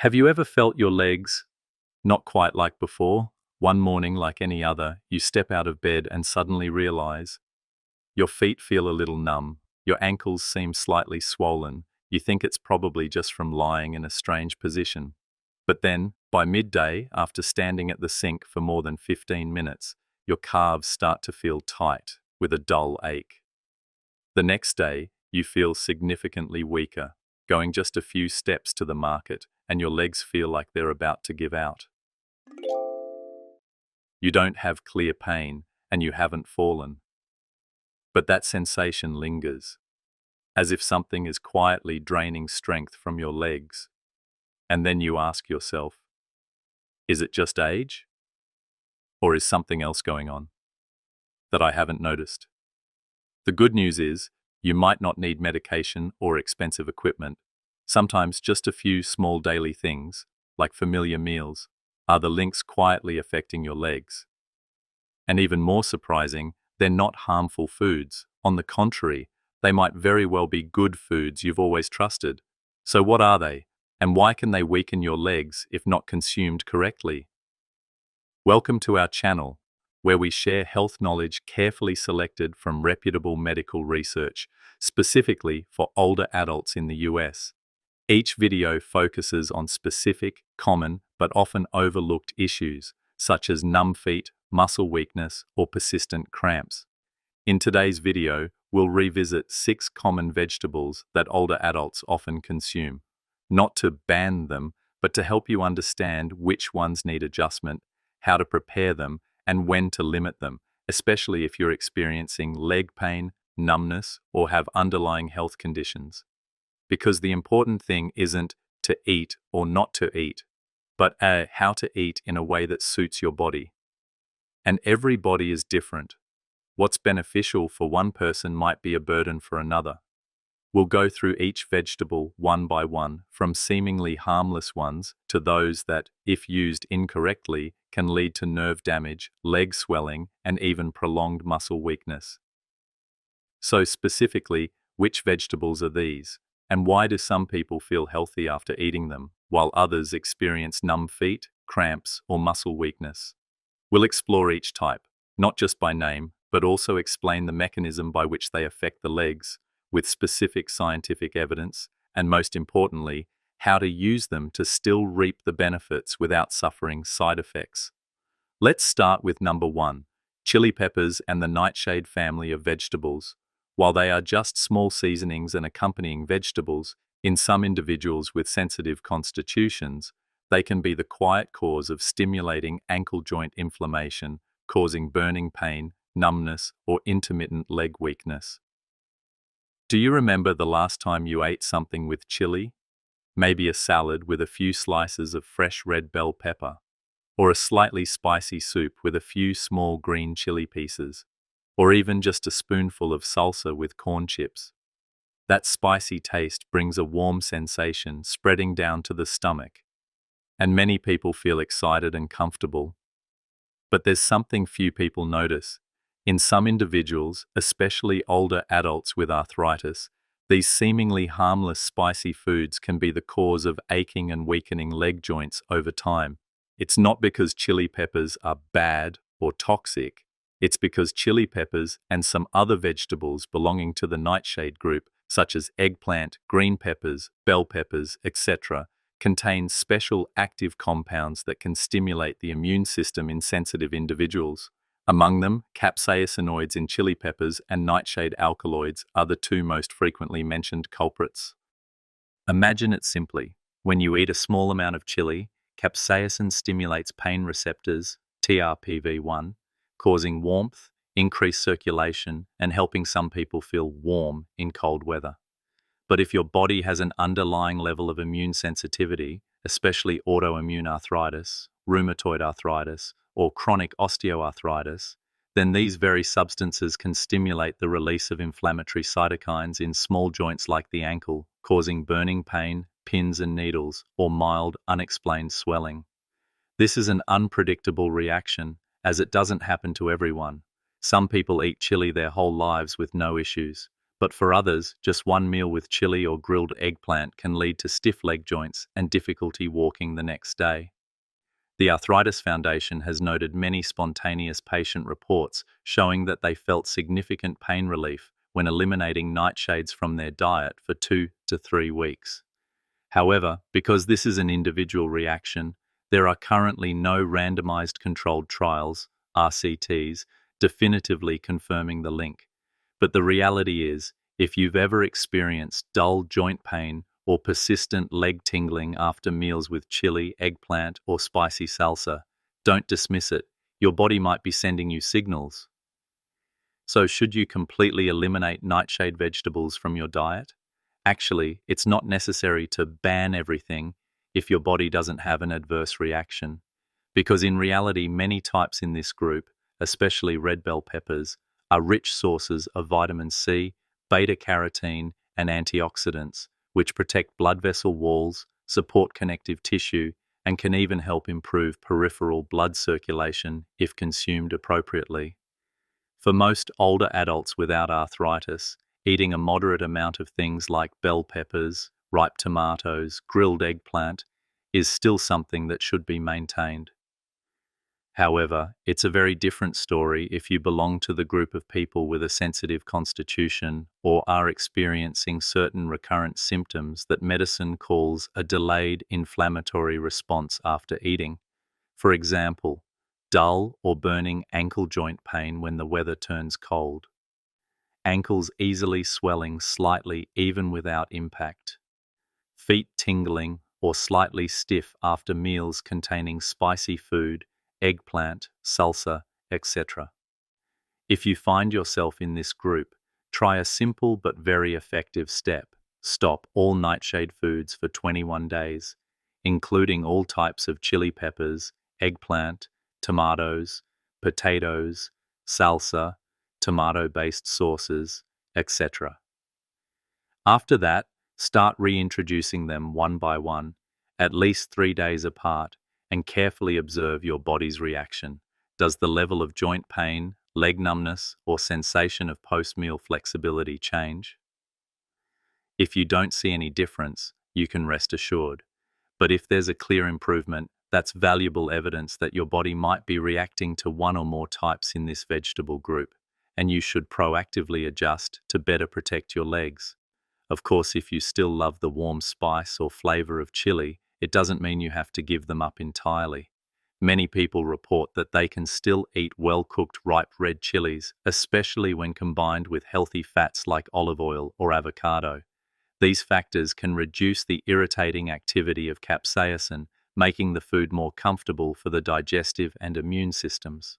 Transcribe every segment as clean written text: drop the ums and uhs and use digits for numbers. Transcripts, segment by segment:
Have you ever felt your legs not quite like before? One morning, like any other, you step out of bed and suddenly realize your feet feel a little numb, your ankles seem slightly swollen. You think it's probably just from lying in a strange position. But then, by midday, after standing at the sink for more than 15 minutes, your calves start to feel tight with a dull ache. The next day, you feel significantly weaker, going just a few steps to the market, and your legs feel like they're about to give out. You don't have clear pain, and you haven't fallen. But that sensation lingers, as if something is quietly draining strength from your legs. And then you ask yourself, is it just age? Or is something else going on that I haven't noticed? The good news is, you might not need medication or expensive equipment. Sometimes just a few small daily things, like familiar meals, are the links quietly affecting your legs. And even more surprising, they're not harmful foods. On the contrary, they might very well be good foods you've always trusted. So what are they? And why can they weaken your legs if not consumed correctly? Welcome to our channel, where we share health knowledge carefully selected from reputable medical research, specifically for older adults in the US. Each video focuses on specific, common, but often overlooked issues, such as numb feet, muscle weakness, or persistent cramps. In today's video, we'll revisit 6 common vegetables that older adults often consume. Not to ban them, but to help you understand which ones need adjustment, how to prepare them, and when to limit them, especially if you're experiencing leg pain, numbness, or have underlying health conditions. Because the important thing isn't to eat or not to eat, but how to eat in a way that suits your body. And every body is different. What's beneficial for one person might be a burden for another. We'll go through each vegetable one by one, from seemingly harmless ones to those that, if used incorrectly, can lead to nerve damage, leg swelling, and even prolonged muscle weakness. So specifically, which vegetables are these? And why do some people feel healthy after eating them, while others experience numb feet, cramps, or muscle weakness? We'll explore each type, not just by name, but also explain the mechanism by which they affect the legs, with specific scientific evidence, and most importantly, how to use them to still reap the benefits without suffering side effects. Let's start with number 1, chili peppers and the nightshade family of vegetables. While they are just small seasonings and accompanying vegetables, in some individuals with sensitive constitutions, they can be the quiet cause of stimulating ankle joint inflammation, causing burning pain, numbness, or intermittent leg weakness. Do you remember the last time you ate something with chili? Maybe a salad with a few slices of fresh red bell pepper, or a slightly spicy soup with a few small green chili pieces, or even just a spoonful of salsa with corn chips. That spicy taste brings a warm sensation spreading down to the stomach, and many people feel excited and comfortable. But there's something few people notice. In some individuals, especially older adults with arthritis, these seemingly harmless spicy foods can be the cause of aching and weakening leg joints over time. It's not because chili peppers are bad or toxic. It's because chili peppers and some other vegetables belonging to the nightshade group, such as eggplant, green peppers, bell peppers, etc., contain special active compounds that can stimulate the immune system in sensitive individuals. Among them, capsaicinoids in chili peppers and nightshade alkaloids are the 2 most frequently mentioned culprits. Imagine it simply. When you eat a small amount of chili, capsaicin stimulates pain receptors, TRPV1, causing warmth, increased circulation, and helping some people feel warm in cold weather. But if your body has an underlying level of immune sensitivity, especially autoimmune arthritis, rheumatoid arthritis, or chronic osteoarthritis, then these very substances can stimulate the release of inflammatory cytokines in small joints like the ankle, causing burning pain, pins and needles, or mild, unexplained swelling. This is an unpredictable reaction, as it doesn't happen to everyone. Some people eat chili their whole lives with no issues, But for others, just one meal with chili or grilled eggplant can lead to stiff leg joints and difficulty walking the next day. The Arthritis Foundation has noted many spontaneous patient reports showing that they felt significant pain relief when eliminating nightshades from their diet for 2 to 3 weeks. However, because this is an individual reaction, there are currently no randomized controlled trials, RCTs, definitively confirming the link. But the reality is, if you've ever experienced dull joint pain or persistent leg tingling after meals with chili, eggplant, or spicy salsa, don't dismiss it. Your body might be sending you signals. So should you completely eliminate nightshade vegetables from your diet? Actually, it's not necessary to ban everything if your body doesn't have an adverse reaction. Because in reality, many types in this group, especially red bell peppers, are rich sources of vitamin C, beta-carotene, and antioxidants, which protect blood vessel walls, support connective tissue, and can even help improve peripheral blood circulation if consumed appropriately. For most older adults without arthritis, eating a moderate amount of things like bell peppers, ripe tomatoes, grilled eggplant is still something that should be maintained. However, it's a very different story if you belong to the group of people with a sensitive constitution or are experiencing certain recurrent symptoms that medicine calls a delayed inflammatory response after eating. For example, dull or burning ankle joint pain when the weather turns cold, ankles easily swelling slightly even without impact, feet tingling or slightly stiff after meals containing spicy food, eggplant, salsa, etc. If you find yourself in this group, try a simple but very effective step. Stop all nightshade foods for 21 days, including all types of chili peppers, eggplant, tomatoes, potatoes, salsa, tomato-based sauces, etc. After that, start reintroducing them one by one, at least 3 days apart, and carefully observe your body's reaction. Does the level of joint pain, leg numbness, or sensation of post-meal flexibility change? If you don't see any difference, you can rest assured. But if there's a clear improvement, that's valuable evidence that your body might be reacting to one or more types in this vegetable group, and you should proactively adjust to better protect your legs. Of course, if you still love the warm spice or flavor of chili, it doesn't mean you have to give them up entirely. Many people report that they can still eat well-cooked ripe red chilies, especially when combined with healthy fats like olive oil or avocado. These factors can reduce the irritating activity of capsaicin, making the food more comfortable for the digestive and immune systems.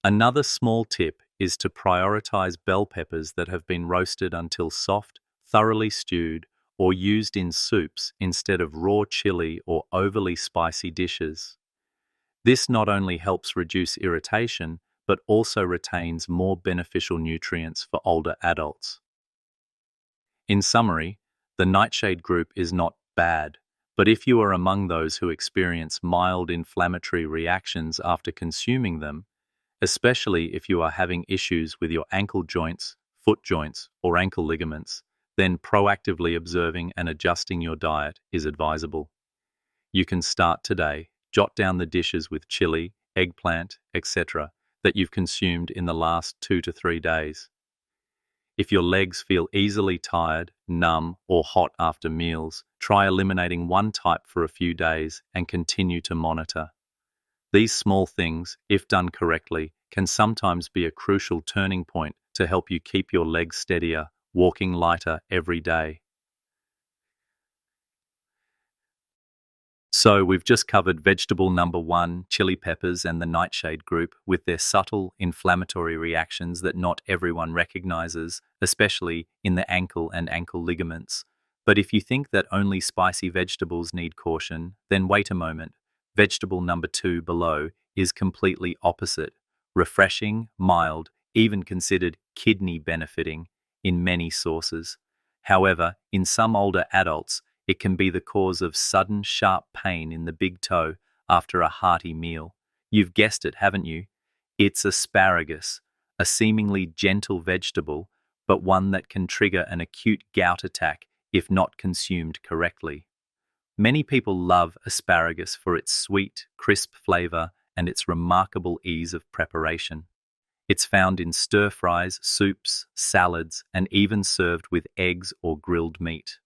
Another small tip is to prioritize bell peppers that have been roasted until soft, thoroughly stewed, or used in soups instead of raw chili or overly spicy dishes. This not only helps reduce irritation, but also retains more beneficial nutrients for older adults. In summary, the nightshade group is not bad, but if you are among those who experience mild inflammatory reactions after consuming them, especially if you are having issues with your ankle joints, foot joints, or ankle ligaments, then proactively observing and adjusting your diet is advisable. You can start today. Jot down the dishes with chili, eggplant, etc. that you've consumed in the last 2 to 3 days. If your legs feel easily tired, numb, or hot after meals, try eliminating one type for a few days and continue to monitor. These small things, if done correctly, can sometimes be a crucial turning point to help you keep your legs steadier, walking lighter every day. So we've just covered vegetable number 1, chili peppers, and the nightshade group with their subtle inflammatory reactions that not everyone recognizes, especially in the ankle and ankle ligaments. But if you think that only spicy vegetables need caution, then wait a moment. Vegetable number 2 below is completely opposite. Refreshing, mild, even considered kidney benefiting in many sources. However, in some older adults, it can be the cause of sudden sharp pain in the big toe after a hearty meal. You've guessed it, haven't you? It's asparagus, a seemingly gentle vegetable, but one that can trigger an acute gout attack if not consumed correctly. Many people love asparagus for its sweet, crisp flavor and its remarkable ease of preparation. It's found in stir-fries, soups, salads, and even served with eggs or grilled meat.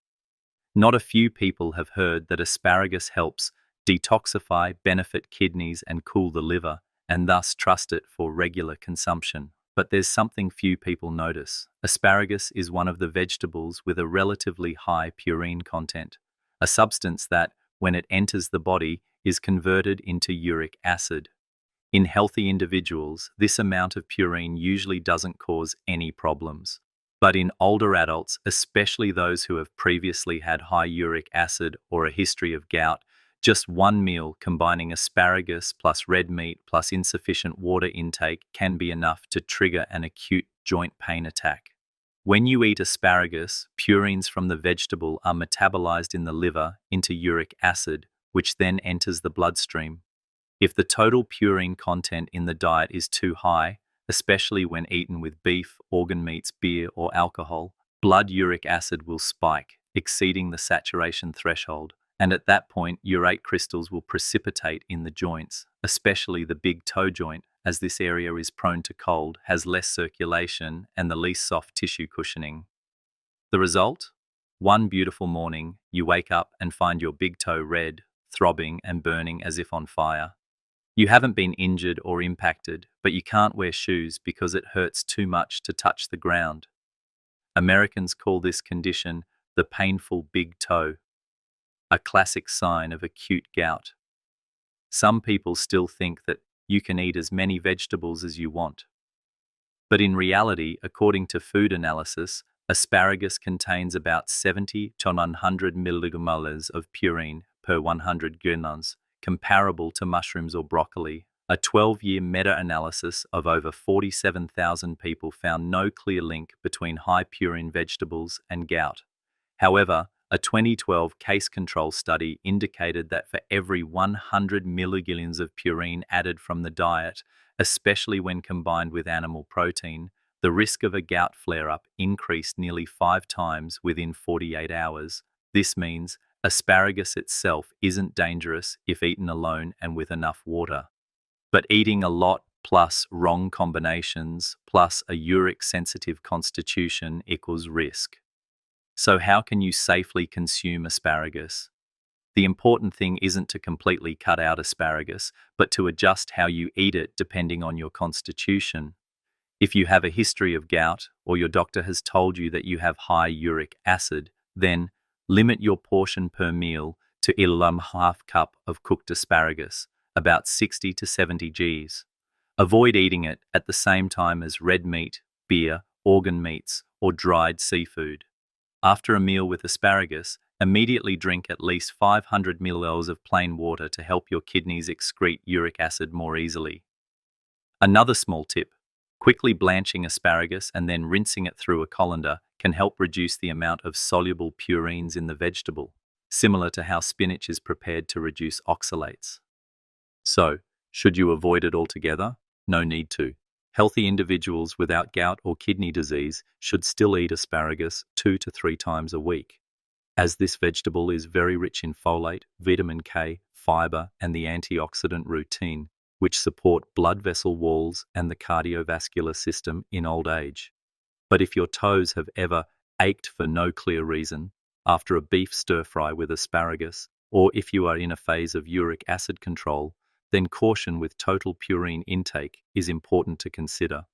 Not a few people have heard that asparagus helps detoxify, benefit kidneys, and cool the liver, and thus trust it for regular consumption. But there's something few people notice. Asparagus is one of the vegetables with a relatively high purine content, a substance that, when it enters the body, is converted into uric acid. In healthy individuals, this amount of purine usually doesn't cause any problems. But in older adults, especially those who have previously had high uric acid or a history of gout, just one meal combining asparagus plus red meat plus insufficient water intake can be enough to trigger an acute joint pain attack. When you eat asparagus, purines from the vegetable are metabolized in the liver into uric acid, which then enters the bloodstream. If the total purine content in the diet is too high, especially when eaten with beef, organ meats, beer, or alcohol, blood uric acid will spike, exceeding the saturation threshold, and at that point, urate crystals will precipitate in the joints, especially the big toe joint, as this area is prone to cold, has less circulation, and the least soft tissue cushioning. The result? One beautiful morning, you wake up and find your big toe red, throbbing and burning as if on fire. You haven't been injured or impacted, but you can't wear shoes because it hurts too much to touch the ground. Americans call this condition the painful big toe, a classic sign of acute gout. Some people still think that you can eat as many vegetables as you want. But in reality, according to Food Analysis, asparagus contains about 70 to 100 millimolars of purine per 100 grams, comparable to mushrooms or broccoli. A 12-year meta-analysis of over 47,000 people found no clear link between high purine vegetables and gout. However, a 2012 case control study indicated that for every 100 milligallons of purine added from the diet, especially when combined with animal protein, the risk of a gout flare-up increased nearly 5 times within 48 hours. This means asparagus itself isn't dangerous if eaten alone and with enough water. But eating a lot plus wrong combinations plus a uric-sensitive constitution equals risk. So how can you safely consume asparagus? The important thing isn't to completely cut out asparagus, but to adjust how you eat it depending on your constitution. If you have a history of gout, or your doctor has told you that you have high uric acid, then limit your portion per meal to half cup of cooked asparagus, about 60 to 70 Gs. Avoid eating it at the same time as red meat, beer, organ meats, or dried seafood. After a meal with asparagus, immediately drink at least 500 ml of plain water to help your kidneys excrete uric acid more easily. Another small tip: quickly blanching asparagus and then rinsing it through a colander can help reduce the amount of soluble purines in the vegetable, similar to how spinach is prepared to reduce oxalates. So, should you avoid it altogether? No need to. Healthy individuals without gout or kidney disease should still eat asparagus 2 to 3 times a week, as this vegetable is very rich in folate, vitamin K, fiber, and the antioxidant rutin, which support blood vessel walls and the cardiovascular system in old age. But if your toes have ever ached for no clear reason after a beef stir-fry with asparagus, or if you are in a phase of uric acid control, then caution with total purine intake is important to consider.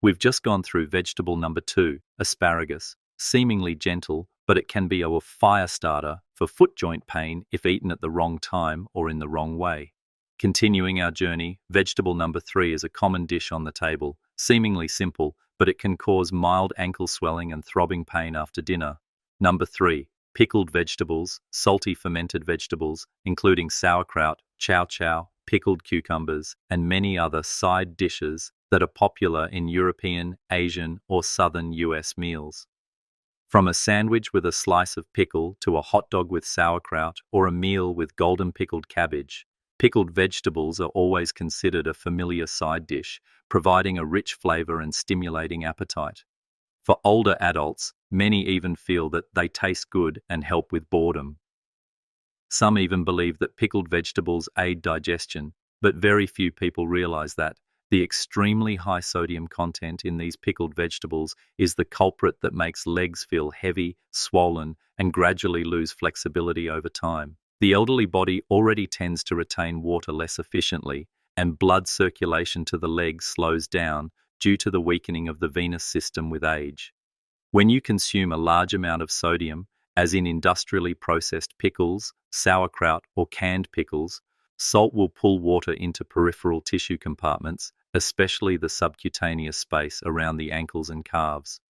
We've just gone through vegetable number 2, asparagus, seemingly gentle, but it can be a fire starter for foot joint pain if eaten at the wrong time or in the wrong way. Continuing our journey, vegetable number 3 is a common dish on the table, seemingly simple, but it can cause mild ankle swelling and throbbing pain after dinner. Number 3, pickled vegetables, salty fermented vegetables, including sauerkraut, chow chow, pickled cucumbers, and many other side dishes that are popular in European, Asian, or Southern US meals. From a sandwich with a slice of pickle to a hot dog with sauerkraut or a meal with golden pickled cabbage, pickled vegetables are always considered a familiar side dish, providing a rich flavor and stimulating appetite. For older adults, many even feel that they taste good and help with boredom. Some even believe that pickled vegetables aid digestion, but very few people realize that the extremely high sodium content in these pickled vegetables is the culprit that makes legs feel heavy, swollen, and gradually lose flexibility over time. The elderly body already tends to retain water less efficiently, and blood circulation to the legs slows down due to the weakening of the venous system with age. When you consume a large amount of sodium, as in industrially processed pickles, sauerkraut, or canned pickles, salt will pull water into peripheral tissue compartments, especially the subcutaneous space around the ankles and calves.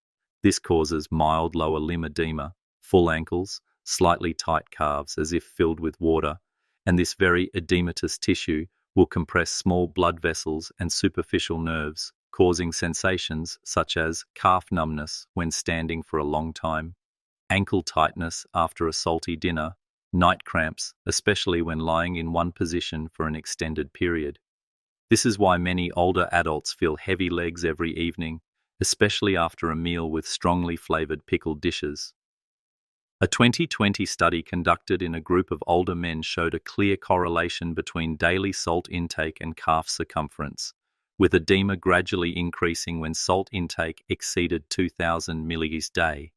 This causes mild lower limb edema, full ankles, slightly tight calves as if filled with water, and this very edematous tissue will compress small blood vessels and superficial nerves, causing sensations such as calf numbness when standing for a long time, ankle tightness after a salty dinner, night cramps, especially when lying in one position for an extended period. This is why many older adults feel heavy legs every evening, especially after a meal with strongly flavored pickled dishes. A 2020 study conducted in a group of older men showed a clear correlation between daily salt intake and calf circumference, with edema gradually increasing when salt intake exceeded 2,000 millis a day.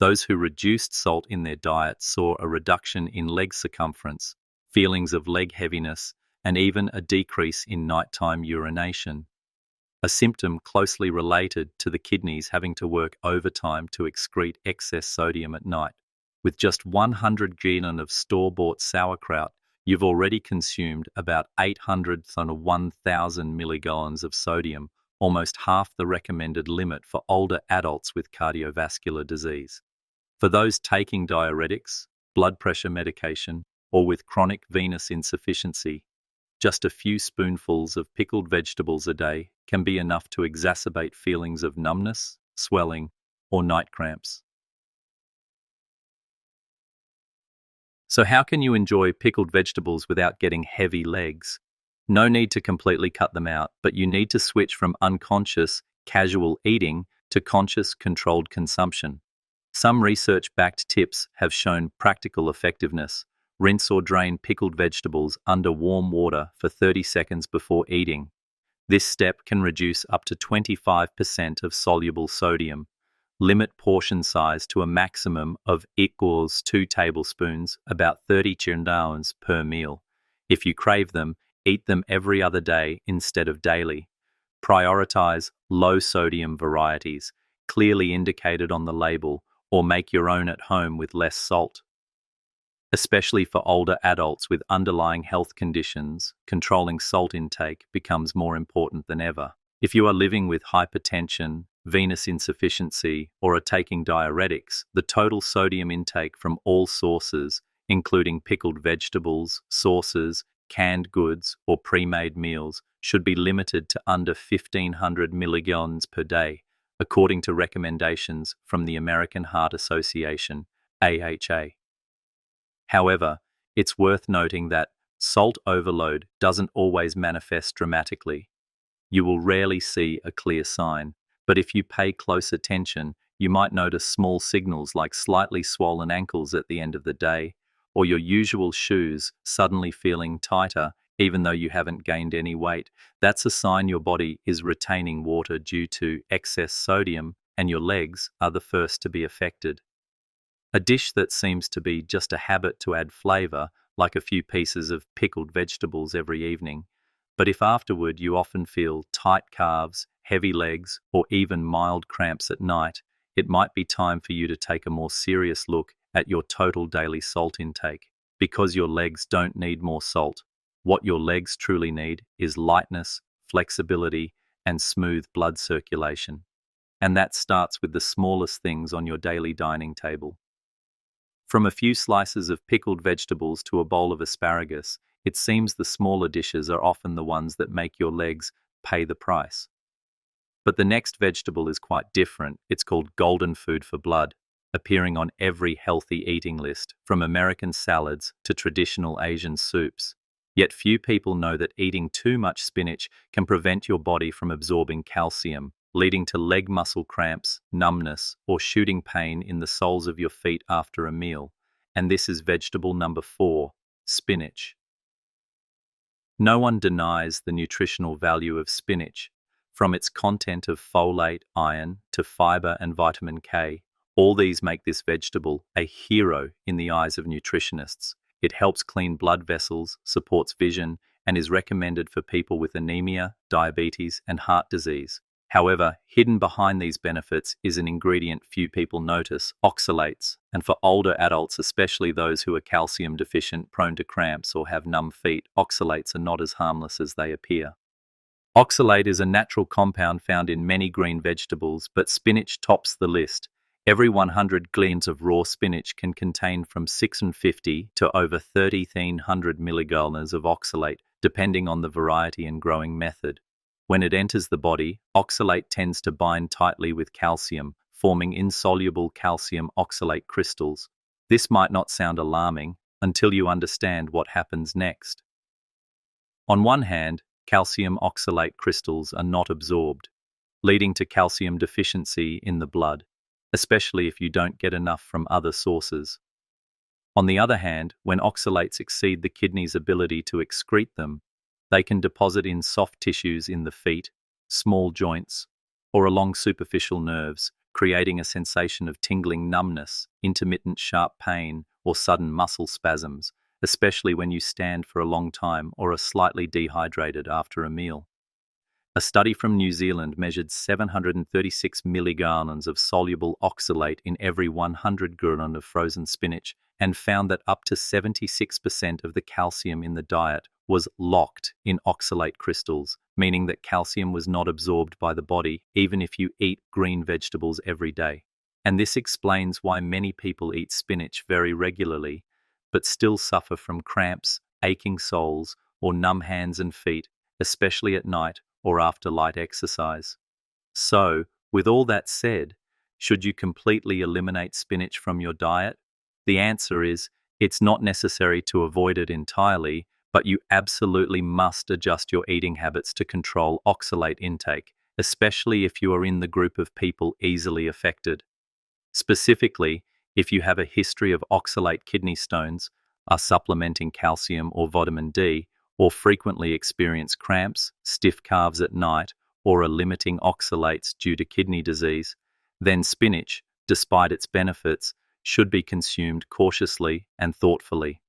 Those who reduced salt in their diet saw a reduction in leg circumference, feelings of leg heaviness, and even a decrease in nighttime urination, a symptom closely related to the kidneys having to work overtime to excrete excess sodium at night. With just 100 gallons of store-bought sauerkraut, you've already consumed about 800 to 1,000 milligallons of sodium, almost half the recommended limit for older adults with cardiovascular disease. For those taking diuretics, blood pressure medication, or with chronic venous insufficiency, just a few spoonfuls of pickled vegetables a day can be enough to exacerbate feelings of numbness, swelling, or night cramps. So how can you enjoy pickled vegetables without getting heavy legs? No need to completely cut them out, but you need to switch from unconscious, casual eating to conscious, controlled consumption. Some research-backed tips have shown practical effectiveness. Rinse or drain pickled vegetables under warm water for 30 seconds before eating. This step can reduce up to 25% of soluble sodium. Limit portion size to a maximum of equals 2 tablespoons, about 30 chirndowns per meal. If you crave them, eat them every other day instead of daily. Prioritize low-sodium varieties, clearly indicated on the label, or make your own at home with less salt. Especially for older adults with underlying health conditions, controlling salt intake becomes more important than ever. If you are living with hypertension, venous insufficiency, or are taking diuretics, the total sodium intake from all sources, including pickled vegetables, sauces, canned goods, or pre-made meals, should be limited to under 1,500 milligallons per day, according to recommendations from the American Heart Association, AHA. However, it's worth noting that salt overload doesn't always manifest dramatically. You will rarely see a clear sign, but if you pay close attention, you might notice small signals like slightly swollen ankles at the end of the day, or your usual shoes suddenly feeling tighter even though you haven't gained any weight. That's a sign your body is retaining water due to excess sodium, and your legs are the first to be affected. A dish that seems to be just a habit to add flavor, like a few pieces of pickled vegetables every evening. But if afterward you often feel tight calves, heavy legs, or even mild cramps at night, it might be time for you to take a more serious look at your total daily salt intake. Because your legs don't need more salt. What your legs truly need is lightness, flexibility, and smooth blood circulation. And that starts with the smallest things on your daily dining table. From a few slices of pickled vegetables to a bowl of asparagus, it seems the smaller dishes are often the ones that make your legs pay the price. But the next vegetable is quite different. It's called golden food for blood, appearing on every healthy eating list, from American salads to traditional Asian soups. Yet few people know that eating too much spinach can prevent your body from absorbing calcium, leading to leg muscle cramps, numbness, or shooting pain in the soles of your feet after a meal. And this is vegetable number 4, spinach. No one denies the nutritional value of spinach. From its content of folate, iron, to fiber and vitamin K, all these make this vegetable a hero in the eyes of nutritionists. It helps clean blood vessels, supports vision, and is recommended for people with anemia, diabetes, and heart disease. However, hidden behind these benefits is an ingredient few people notice: oxalates. And for older adults, especially those who are calcium deficient, prone to cramps, or have numb feet, oxalates are not as harmless as they appear. Oxalate is a natural compound found in many green vegetables, but spinach tops the list. Every 100 grams of raw spinach can contain from 650 to over 1,300 milligrams of oxalate, depending on the variety and growing method. When it enters the body, oxalate tends to bind tightly with calcium, forming insoluble calcium oxalate crystals. This might not sound alarming until you understand what happens next. On one hand, calcium oxalate crystals are not absorbed, leading to calcium deficiency in the blood, especially if you don't get enough from other sources. On the other hand, when oxalates exceed the kidney's ability to excrete them, they can deposit in soft tissues in the feet, small joints, or along superficial nerves, creating a sensation of tingling numbness, intermittent sharp pain, or sudden muscle spasms, especially when you stand for a long time or are slightly dehydrated after a meal. A study from New Zealand measured 736 milligrams of soluble oxalate in every 100 grams of frozen spinach and found that up to 76% of the calcium in the diet was locked in oxalate crystals, meaning that calcium was not absorbed by the body even if you eat green vegetables every day. And this explains why many people eat spinach very regularly, but still suffer from cramps, aching soles, or numb hands and feet, especially at night or after light exercise. So, with all that said, should you completely eliminate spinach from your diet? The answer is, it's not necessary to avoid it entirely, but you absolutely must adjust your eating habits to control oxalate intake, especially if you are in the group of people easily affected. Specifically, if you have a history of oxalate kidney stones, are supplementing calcium or vitamin D, or frequently experience cramps, stiff calves at night, or are limiting oxalates due to kidney disease, then spinach, despite its benefits, should be consumed cautiously and thoughtfully.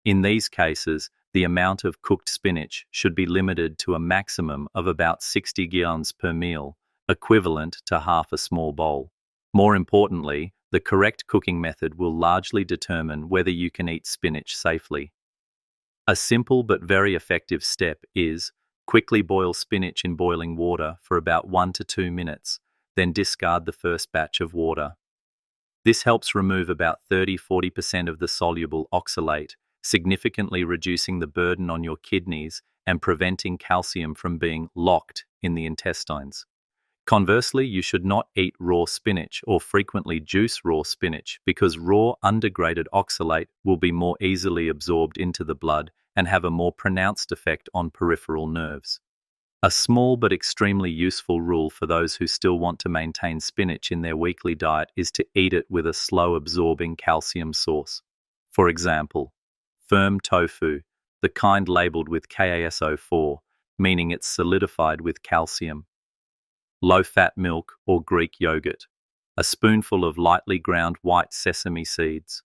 In these cases, the amount of cooked spinach should be limited to a maximum of about 60 grams per meal, equivalent to half a small bowl. More importantly, the correct cooking method will largely determine whether you can eat spinach safely. A simple but very effective step is quickly boil spinach in boiling water for about 1 to 2 minutes, then discard the first batch of water. This helps remove about 30–40% of the soluble oxalate, significantly reducing the burden on your kidneys and preventing calcium from being locked in the intestines. Conversely, you should not eat raw spinach or frequently juice raw spinach because raw undegraded oxalate will be more easily absorbed into the blood and have a more pronounced effect on peripheral nerves. A small but extremely useful rule for those who still want to maintain spinach in their weekly diet is to eat it with a slow-absorbing calcium source. For example, firm tofu, the kind labeled with KASO4, meaning it's solidified with calcium. Low-fat milk or Greek yogurt, a spoonful of lightly ground white sesame seeds.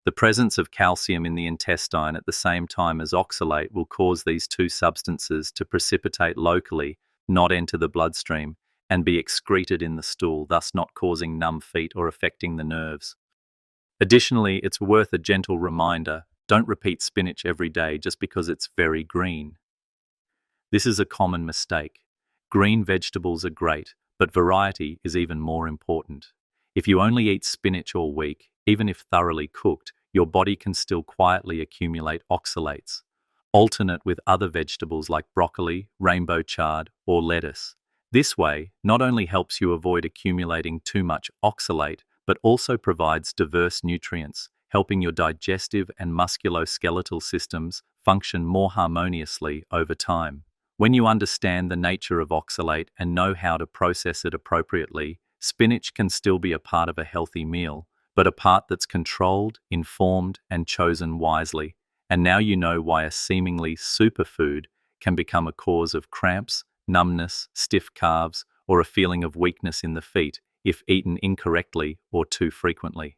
The presence of calcium in the intestine at the same time as oxalate will cause these two substances to precipitate locally, not enter the bloodstream, and be excreted in the stool, thus not causing numb feet or affecting the nerves. Additionally, it's worth a gentle reminder: don't repeat spinach every day just because it's very green. This is a common mistake. Green vegetables are great, but variety is even more important. If you only eat spinach all week, even if thoroughly cooked, your body can still quietly accumulate oxalates. Alternate with other vegetables like broccoli, rainbow chard, or lettuce. This way not only helps you avoid accumulating too much oxalate, but also provides diverse nutrients, helping your digestive and musculoskeletal systems function more harmoniously over time. When you understand the nature of oxalate and know how to process it appropriately, spinach can still be a part of a healthy meal, but a part that's controlled, informed, and chosen wisely. And now you know why a seemingly superfood can become a cause of cramps, numbness, stiff calves, or a feeling of weakness in the feet if eaten incorrectly or too frequently.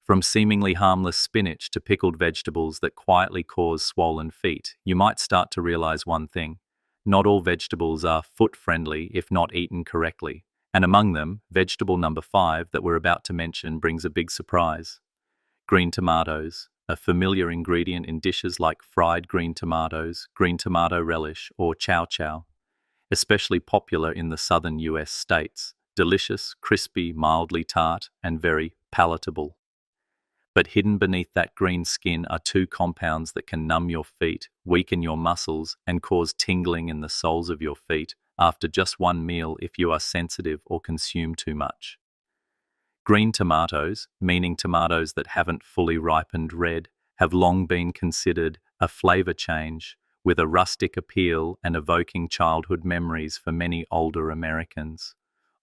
From seemingly harmless spinach to pickled vegetables that quietly cause swollen feet, you might start to realize one thing. Not all vegetables are foot-friendly if not eaten correctly. And among them, vegetable number 5 that we're about to mention brings a big surprise. Green tomatoes, a familiar ingredient in dishes like fried green tomatoes, green tomato relish, or chow chow. Especially popular in the southern US states. Delicious, crispy, mildly tart, and very palatable. But hidden beneath that green skin are 2 compounds that can numb your feet, weaken your muscles, and cause tingling in the soles of your feet after just one meal if you are sensitive or consume too much. Green tomatoes, meaning tomatoes that haven't fully ripened red, have long been considered a flavor change, with a rustic appeal and evoking childhood memories for many older Americans.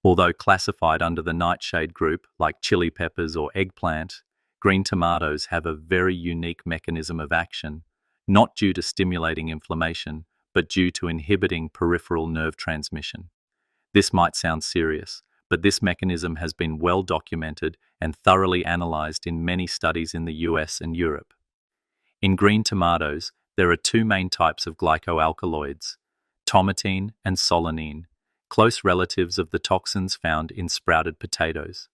Although classified under the nightshade group, like chili peppers or eggplant, green tomatoes have a very unique mechanism of action, not due to stimulating inflammation, but due to inhibiting peripheral nerve transmission. This might sound serious, but this mechanism has been well documented and thoroughly analyzed in many studies in the US and Europe. In green tomatoes, there are 2 main types of glycoalkaloids, tomatine and solanine, close relatives of the toxins found in sprouted potatoes.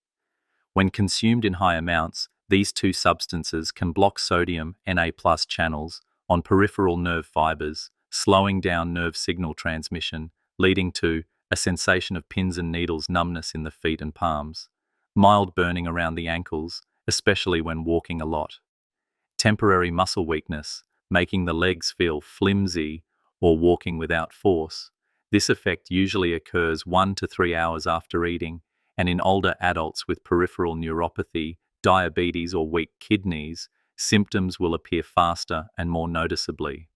When consumed in high amounts, these 2 substances can block sodium Na+ channels on peripheral nerve fibers, slowing down nerve signal transmission, leading to a sensation of pins and needles numbness in the feet and palms, mild burning around the ankles, especially when walking a lot, temporary muscle weakness, making the legs feel flimsy or walking without force. This effect usually occurs 1 to 3 hours after eating, and in older adults with peripheral neuropathy, diabetes, or weak kidneys, symptoms will appear faster and more noticeably.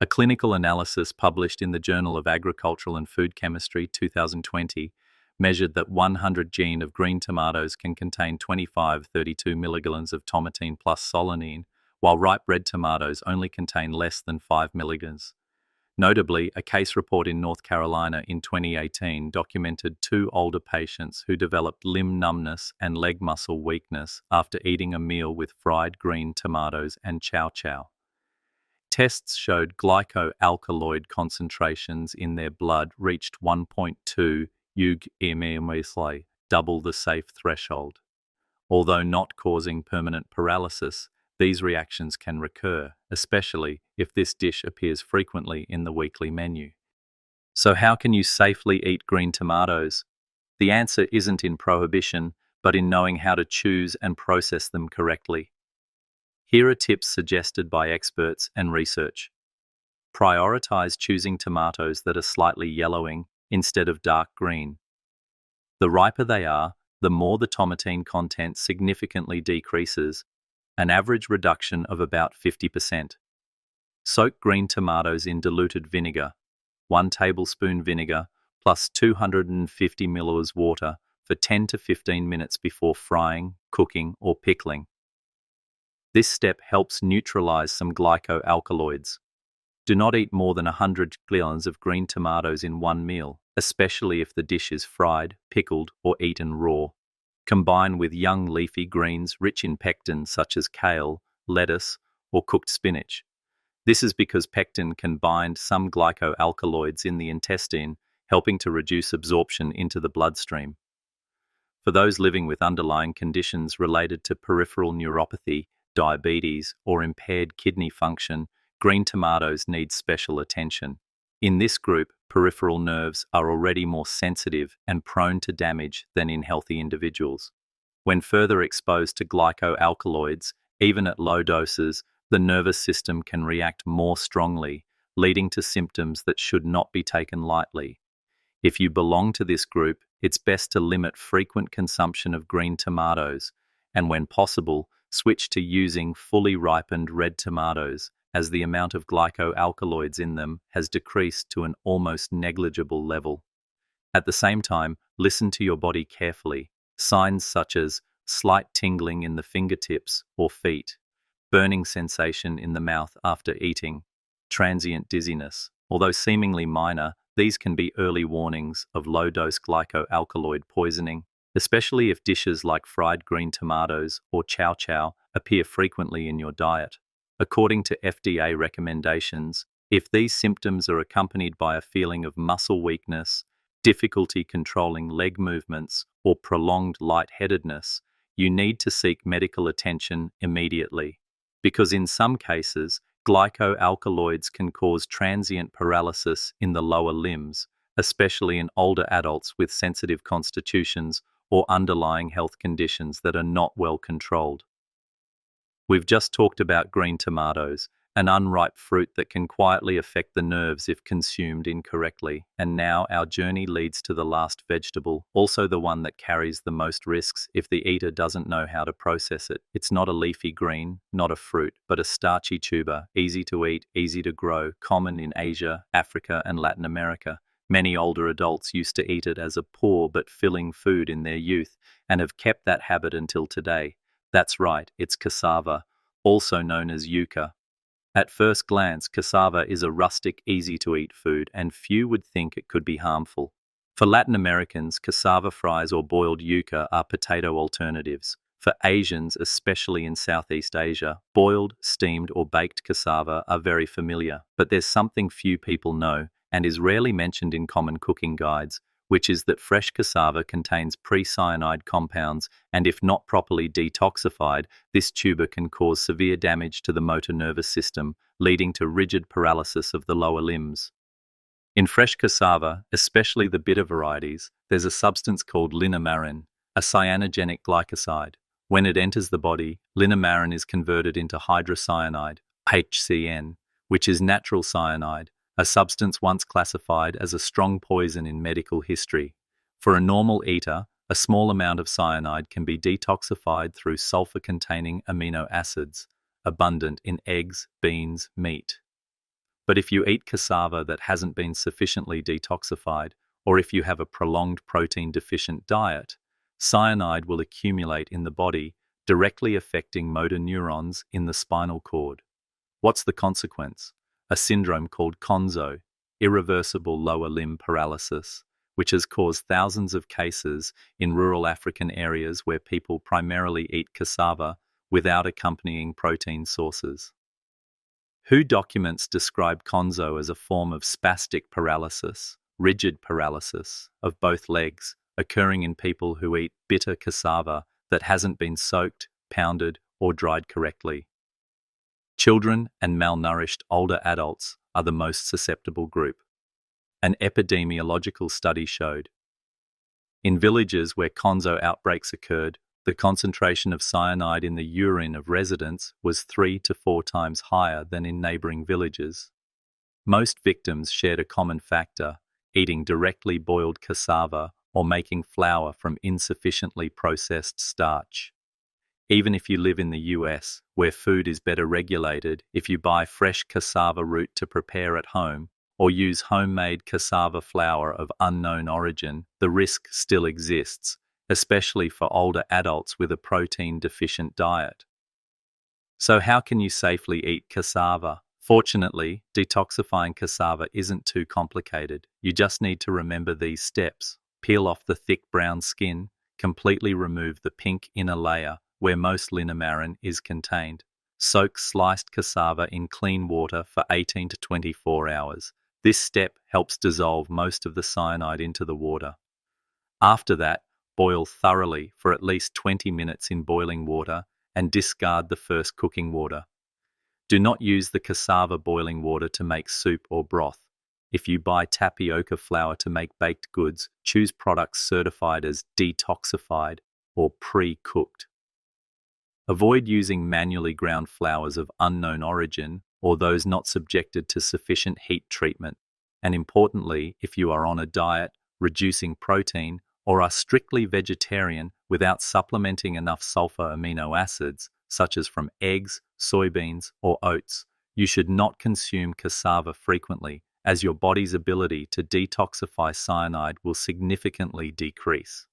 A clinical analysis published in the Journal of Agricultural and Food Chemistry 2020 measured that 100 gene of green tomatoes can contain 25-32 milligrams of tomatine plus solanine, while ripe red tomatoes only contain less than 5 milligrams. Notably, a case report in North Carolina in 2018 documented 2 older patients who developed limb numbness and leg muscle weakness after eating a meal with fried green tomatoes and chow chow. Tests showed glycoalkaloid concentrations in their blood reached 1.2 ug/ml, double the safe threshold. Although not causing permanent paralysis, these reactions can recur, especially if this dish appears frequently in the weekly menu. So how can you safely eat green tomatoes? The answer isn't in prohibition, but in knowing how to choose and process them correctly. Here are tips suggested by experts and research. Prioritize choosing tomatoes that are slightly yellowing instead of dark green. The riper they are, the more the tomatine content significantly decreases, an average reduction of about 50%. Soak green tomatoes in diluted vinegar, 1 tablespoon vinegar plus 250 ml water for 10 to 15 minutes before frying, cooking, or pickling. This step helps neutralize some glycoalkaloids. Do not eat more than 100 grams of green tomatoes in one meal, especially if the dish is fried, pickled, or eaten raw. Combine with young leafy greens rich in pectin such as kale, lettuce, or cooked spinach. This is because pectin can bind some glycoalkaloids in the intestine, helping to reduce absorption into the bloodstream. For those living with underlying conditions related to peripheral neuropathy, diabetes, or impaired kidney function, green tomatoes need special attention. In this group, peripheral nerves are already more sensitive and prone to damage than in healthy individuals. When further exposed to glycoalkaloids, even at low doses, the nervous system can react more strongly, leading to symptoms that should not be taken lightly. If you belong to this group, it's best to limit frequent consumption of green tomatoes, and when possible, switch to using fully ripened red tomatoes, as the amount of glycoalkaloids in them has decreased to an almost negligible level. At the same time, listen to your body carefully. Signs such as slight tingling in the fingertips or feet, burning sensation in the mouth after eating, transient dizziness. Although seemingly minor, these can be early warnings of low-dose glycoalkaloid poisoning, especially if dishes like fried green tomatoes or chow chow appear frequently in your diet. According to FDA recommendations, if these symptoms are accompanied by a feeling of muscle weakness, difficulty controlling leg movements, or prolonged lightheadedness, you need to seek medical attention immediately. Because in some cases, glycoalkaloids can cause transient paralysis in the lower limbs, especially in older adults with sensitive constitutions or underlying health conditions that are not well controlled. We've just talked about green tomatoes, an unripe fruit that can quietly affect the nerves if consumed incorrectly. And now our journey leads to the last vegetable, also the one that carries the most risks if the eater doesn't know how to process it. It's not a leafy green, not a fruit, but a starchy tuber, easy to eat, easy to grow, common in Asia, Africa, and Latin America. Many older adults used to eat it as a poor but filling food in their youth and have kept that habit until today. That's right, it's cassava, also known as yucca. At first glance, cassava is a rustic, easy-to-eat food, and few would think it could be harmful. For Latin Americans, cassava fries or boiled yucca are potato alternatives. For Asians, especially in Southeast Asia, boiled, steamed, or baked cassava are very familiar. But there's something few people know, and is rarely mentioned in common cooking guides, which is that fresh cassava contains pre-cyanide compounds, and if not properly detoxified, this tuber can cause severe damage to the motor nervous system, leading to rigid paralysis of the lower limbs. In fresh cassava, especially the bitter varieties, there's a substance called linamarin, a cyanogenic glycoside. When it enters the body, linamarin is converted into hydrocyanide, HCN, which is natural cyanide, a substance once classified as a strong poison in medical history. For a normal eater, a small amount of cyanide can be detoxified through sulfur-containing amino acids, abundant in eggs, beans, meat. But if you eat cassava that hasn't been sufficiently detoxified, or if you have a prolonged protein-deficient diet, cyanide will accumulate in the body, directly affecting motor neurons in the spinal cord. What's the consequence? A syndrome called CONZO, irreversible lower limb paralysis, which has caused thousands of cases in rural African areas where people primarily eat cassava without accompanying protein sources. WHO documents describe CONZO as a form of spastic paralysis, rigid paralysis, of both legs, occurring in people who eat bitter cassava that hasn't been soaked, pounded, or dried correctly. Children and malnourished older adults are the most susceptible group. An epidemiological study showed. In villages where CONZO outbreaks occurred, the concentration of cyanide in the urine of residents was 3 to 4 times higher than in neighboring villages. Most victims shared a common factor, eating directly boiled cassava or making flour from insufficiently processed starch. Even if you live in the US, where food is better regulated, if you buy fresh cassava root to prepare at home, or use homemade cassava flour of unknown origin, the risk still exists, especially for older adults with a protein-deficient diet. So how can you safely eat cassava? Fortunately, detoxifying cassava isn't too complicated. You just need to remember these steps. Peel off the thick brown skin, completely remove the pink inner layer, where most linamarin is contained. Soak sliced cassava in clean water for 18 to 24 hours. This step helps dissolve most of the cyanide into the water. After that, boil thoroughly for at least 20 minutes in boiling water and discard the first cooking water. Do not use the cassava boiling water to make soup or broth. If you buy tapioca flour to make baked goods, choose products certified as detoxified or pre-cooked. Avoid using manually ground flours of unknown origin or those not subjected to sufficient heat treatment. And importantly, if you are on a diet, reducing protein, or are strictly vegetarian without supplementing enough sulfur amino acids, such as from eggs, soybeans, or oats, You should not consume cassava frequently, as your body's ability to detoxify cyanide will significantly decrease.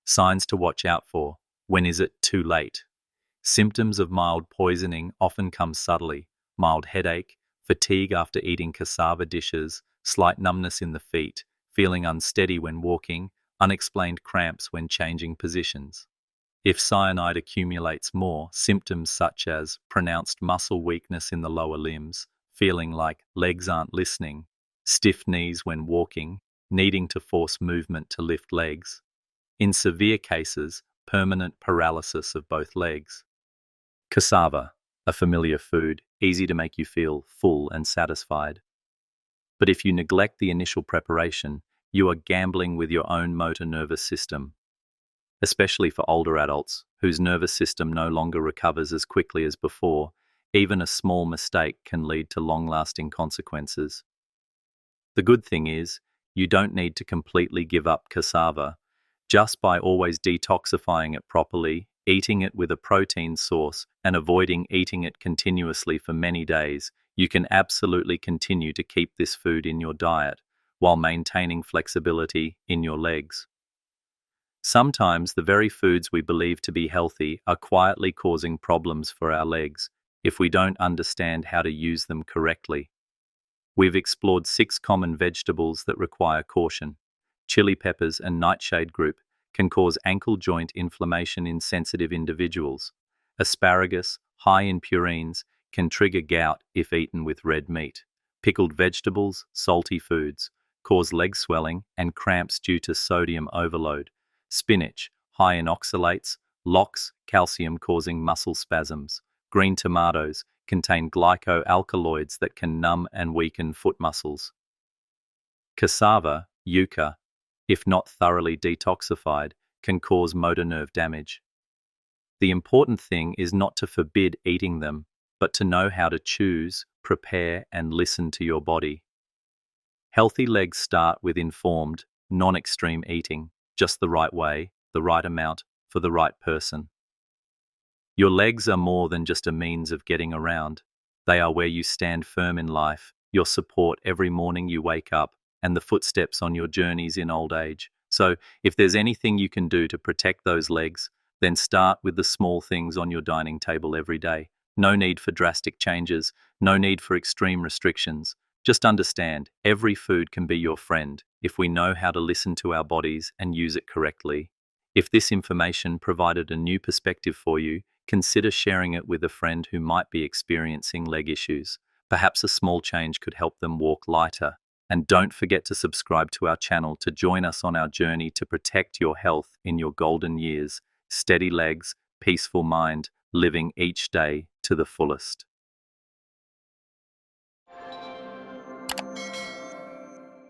Signs to watch out for. When is it too late? Symptoms of mild poisoning often come subtly: mild headache, fatigue after eating cassava dishes, slight numbness in the feet, feeling unsteady when walking, unexplained cramps when changing positions. If cyanide accumulates more, symptoms such as pronounced muscle weakness in the lower limbs, feeling like legs aren't listening, stiff knees when walking, needing to force movement to lift legs. In severe cases, permanent paralysis of both legs. Cassava, a familiar food, easy to make you feel full and satisfied. But if you neglect the initial preparation, you are gambling with your own motor nervous system, especially for older adults whose nervous system no longer recovers as quickly as before. Even a small mistake can lead to long-lasting consequences. The good thing is, you don't need to completely give up cassava. Just by always detoxifying it properly, eating it with a protein source, and avoiding eating it continuously for many days, you can absolutely continue to keep this food in your diet while maintaining flexibility in your legs. Sometimes the very foods we believe to be healthy are quietly causing problems for our legs if we don't understand how to use them correctly. We've explored 6 common vegetables that require caution. Chili peppers and nightshade group can cause ankle joint inflammation in sensitive individuals. Asparagus, high in purines, can trigger gout if eaten with red meat. Pickled vegetables, salty foods, cause leg swelling and cramps due to sodium overload. Spinach, high in oxalates, locks calcium causing muscle spasms. Green tomatoes contain glycoalkaloids that can numb and weaken foot muscles. Cassava, yucca, if not thoroughly detoxified, can cause motor nerve damage. The important thing is not to forbid eating them, but to know how to choose, prepare, and listen to your body. Healthy legs start with informed, non-extreme eating, just the right way, the right amount, for the right person. Your legs are more than just a means of getting around. They are where you stand firm in life, your support every morning you wake up, and the footsteps on your journeys in old age. So, if there's anything you can do to protect those legs, then start with the small things on your dining table every day. No need for drastic changes, no need for extreme restrictions. Just understand, every food can be your friend if we know how to listen to our bodies and use it correctly. If this information provided a new perspective for you, consider sharing it with a friend who might be experiencing leg issues. Perhaps a small change could help them walk lighter. And don't forget to subscribe to our channel to join us on our journey to protect your health in your golden years. Steady legs, peaceful mind, living each day to the fullest.